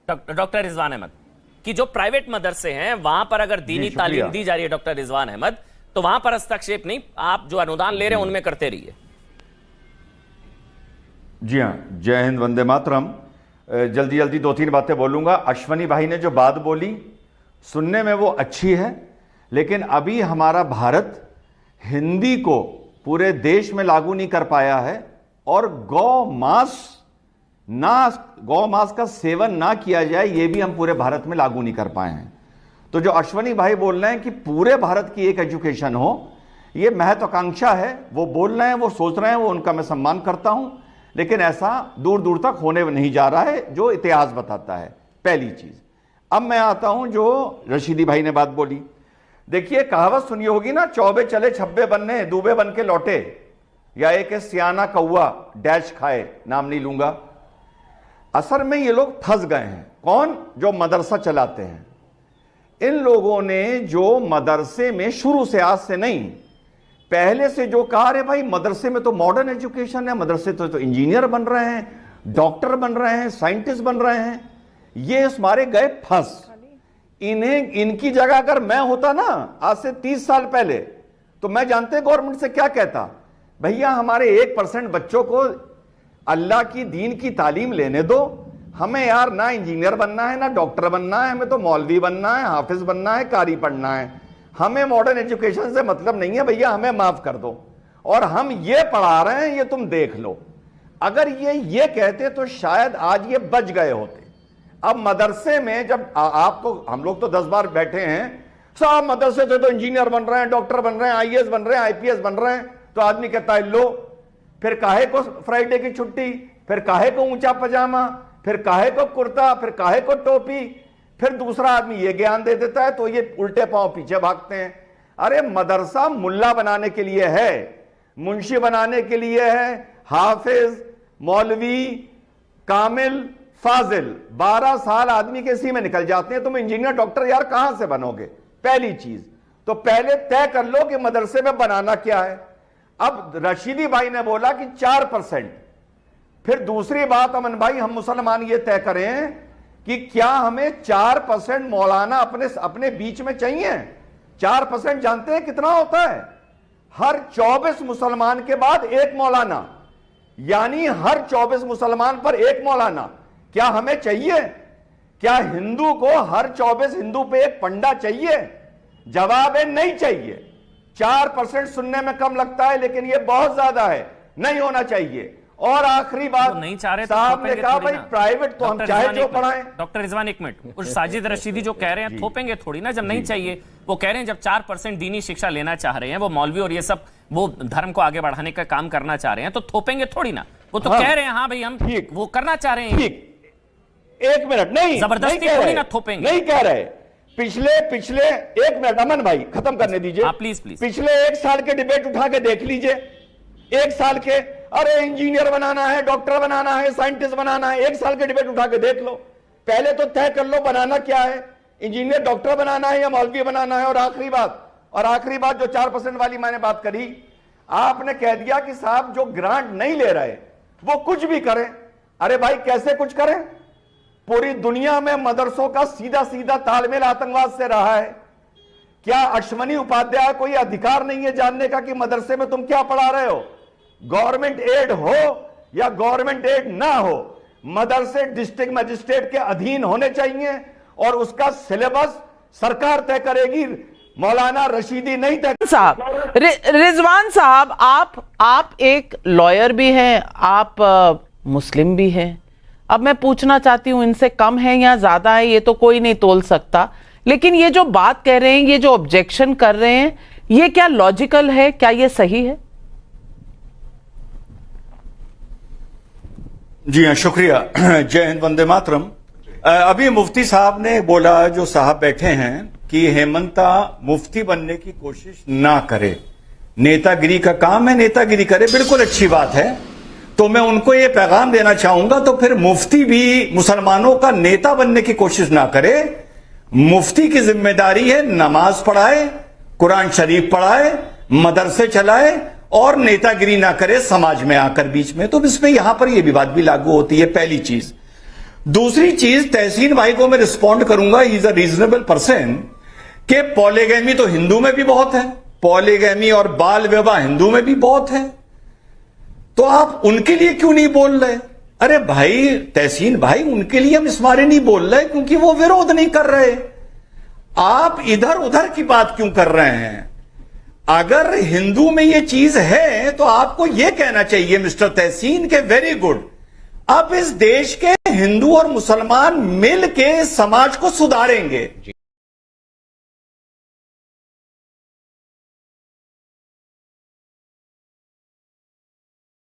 Doctor Rizwan Ahmad कि जो private मदरसे हैं वहां पर अगर दीनी तालीम दी जा रही है डॉक्टर रिजवान अहमद, तो वहां पर हस्तक्षेप नहीं, आप जो अनुदान ले रहे हैं उनमें करते रहिए। जी हाँ, जय हिंद, वंदे मातरम। जल्दी जल्दी 2-3 बातें बोलूंगा। अश्वनी भाई ने जो बात बोली सुनने में वो अच्छी है, लेकिन अभी हमारा भारत हिंदी को पूरे देश में लागू नहीं कर पाया है और गौ मांस का सेवन ना किया जाए ये भी हम पूरे भारत में लागू नहीं कर पाए हैं। तो जो अश्वनी भाई बोल रहे हैं कि पूरे भारत की एक एजुकेशन हो, ये महत्वाकांक्षा है, वो बोल रहे हैं, वो सोच रहे हैं, वो उनका मैं सम्मान करता हूं, लेकिन ऐसा दूर दूर तक होने नहीं जा रहा है जो इतिहास बताता है, पहली चीज। अब मैं आता हूं जो रशीदी भाई ने बात बोली। देखिए, कहावत सुनी होगी ना, चौबे चले छब्बे बनने, दूबे बन के लौटे, या एक सियाना कौआ डैश खाए, नाम नहीं लूंगा। असल में ये लोग फंस गए हैं। कौन? जो मदरसा चलाते हैं। इन लोगों ने जो मदरसे में शुरू से, आज से नहीं, पहले से जो कहा, रे भाई मदरसे में तो मॉडर्न एजुकेशन है, मदरसे तो इंजीनियर बन रहे हैं, डॉक्टर बन रहे हैं, साइंटिस्ट बन रहे हैं, ये इस मारे गए फंस। इनकी जगह अगर मैं होता ना आज से 30 साल पहले, तो मैं जानते गवर्नमेंट से क्या कहता, भैया हमारे 1% बच्चों को अल्लाह की दीन की तालीम लेने दो, हमें यार ना इंजीनियर बनना है, ना डॉक्टर बनना है, हमें तो मौलवी बनना है, हाफिज बनना है, कारी पढ़ना है, हमें मॉडर्न एजुकेशन से मतलब नहीं है भैया, हमें माफ कर दो, और हम ये पढ़ा रहे हैं, ये तुम देख लो। अगर ये कहते तो शायद आज ये बच गए होते। अब मदरसे में जब आप तो, हम लोग तो 10 बार बैठे हैं, साहब मदरसे से तो इंजीनियर बन रहे हैं, डॉक्टर बन रहे हैं, आईएएस बन रहे हैं, आईपीएस बन रहे हैं, तो आदमी कहता है लो, फिर काहे को फ्राइडे की छुट्टी, फिर काहे को ऊंचा पजामा, फिर काहे को कुर्ता, फिर काहे को टोपी, फिर दूसरा आदमी ये ज्ञान दे देता है तो ये उल्टे पांव पीछे भागते हैं। अरे मदरसा मुल्ला बनाने के लिए है, मुंशी बनाने के लिए है, हाफिज, मौलवी, कामिल, फाजिल, 12 साल आदमी के इसी में निकल जाते हैं। तुम इंजीनियर डॉक्टर यार कहां से बनोगे? पहली चीज तो पहले तय कर लो कि मदरसे में बनाना क्या है। अब रशीदी भाई ने बोला कि 4%। फिर दूसरी बात अमन भाई, हम मुसलमान ये तय करें कि क्या हमें 4% मौलाना अपने बीच में चाहिए? 4% जानते हैं कितना होता है? हर 24 मुसलमान के बाद एक मौलाना, यानी हर 24 मुसलमान पर एक मौलाना। क्या हमें चाहिए? क्या हिंदू को हर 24 हिंदू पे एक पंडा चाहिए? जवाब है नहीं चाहिए। 4% सुनने में कम लगता है, लेकिन ये बहुत ज्यादा है, नहीं होना चाहिए। और आखिरी बात, नहीं चाह रहे साहब ने कहा भाई प्राइवेट तो हम चाहे जो पढ़ाएं। डॉक्टर रिजवान एक मिनट, और साजिद रशीदी जो कह रहे हैं थोपेंगे थोड़ी ना, जब नहीं चाहिए। वो कह रहे हैं जब 4% दीनी शिक्षा लेना चाह रहे हैं, वो मौलवी और ये सब वो धर्म को आगे बढ़ाने का काम करना चाह रहे हैं, तो थोपेंगे थोड़ी ना। वो तो कह रहे हैं हाँ भाई हम वो करना चाह रहे हैं। एक मिनट, नहीं जबरदस्ती थोड़ी ना थोपेंगे, नहीं कह रहे। पिछले एक मिनट अमन भाई खत्म करने दीजिए प्लीज प्लीज। पिछले 1 साल के डिबेट उठा के देख लीजिए, 1 साल के, अरे इंजीनियर बनाना है, डॉक्टर बनाना है, साइंटिस्ट बनाना है, 1 साल के डिबेट उठा के देख लो। पहले तो तय कर लो बनाना क्या है, इंजीनियर डॉक्टर बनाना है या मौलवी बनाना है। और आखिरी बात जो 4% वाली मैंने बात करी, आपने कह दिया कि साहब जो ग्रांट नहीं ले रहे वो कुछ भी करें। अरे भाई कैसे कुछ करें? पूरी दुनिया में मदरसों का सीधा सीधा तालमेल आतंकवाद से रहा है। क्या अश्वनी उपाध्याय को यह अधिकार नहीं है जानने का कि मदरसे में तुम क्या पढ़ा रहे हो? गवर्नमेंट एड हो या गवर्नमेंट एड ना हो, मदरसे डिस्ट्रिक्ट मजिस्ट्रेट के अधीन होने चाहिए और उसका सिलेबस सरकार तय करेगी, मौलाना रशीदी नहीं तय। साहब रिजवान साहब, आप एक लॉयर भी हैं, आप मुस्लिम भी हैं। अब मैं पूछना चाहती हूं, इनसे कम है या ज्यादा है ये तो कोई नहीं तोल सकता, लेकिन ये जो बात कह रहे हैं, ये जो ऑब्जेक्शन कर रहे हैं, ये क्या लॉजिकल है? क्या ये सही है? जी हाँ, शुक्रिया। जय हिंद, वंदे मातरम। अभी मुफ्ती साहब ने बोला, जो साहब बैठे हैं, कि हेमंता मुफ्ती बनने की कोशिश ना करे, नेतागिरी का काम है, नेतागिरी करे, बिल्कुल अच्छी बात है। तो मैं उनको ये पैगाम देना चाहूंगा, तो फिर मुफ्ती भी मुसलमानों का नेता बनने की कोशिश ना करे। मुफ्ती की जिम्मेदारी है नमाज पढ़ाए, कुरान शरीफ पढ़ाए, मदरसे चलाए और नेतागिरी ना करे समाज में आकर बीच में। तो इसमें यहां पर यह भी बात भी लागू होती है, पहली चीज। दूसरी चीज, तहसीन भाई को मैं रिस्पॉन्ड करूंगा, he is a reasonable person, कि पॉलीगैमी तो हिंदू में भी बहुत है, पॉलीगैमी और बाल विवाह हिंदू में भी बहुत है, तो आप उनके लिए क्यों नहीं बोल रहे? अरे भाई तहसीन भाई, उनके लिए हम इस बारे नहीं बोल रहे क्योंकि वो विरोध नहीं कर रहे। आप इधर उधर की बात क्यों कर रहे हैं? अगर हिंदू में ये चीज है तो आपको ये कहना चाहिए मिस्टर तहसीन के वेरी गुड, अब इस देश के हिंदू और मुसलमान मिल के समाज को सुधारेंगे।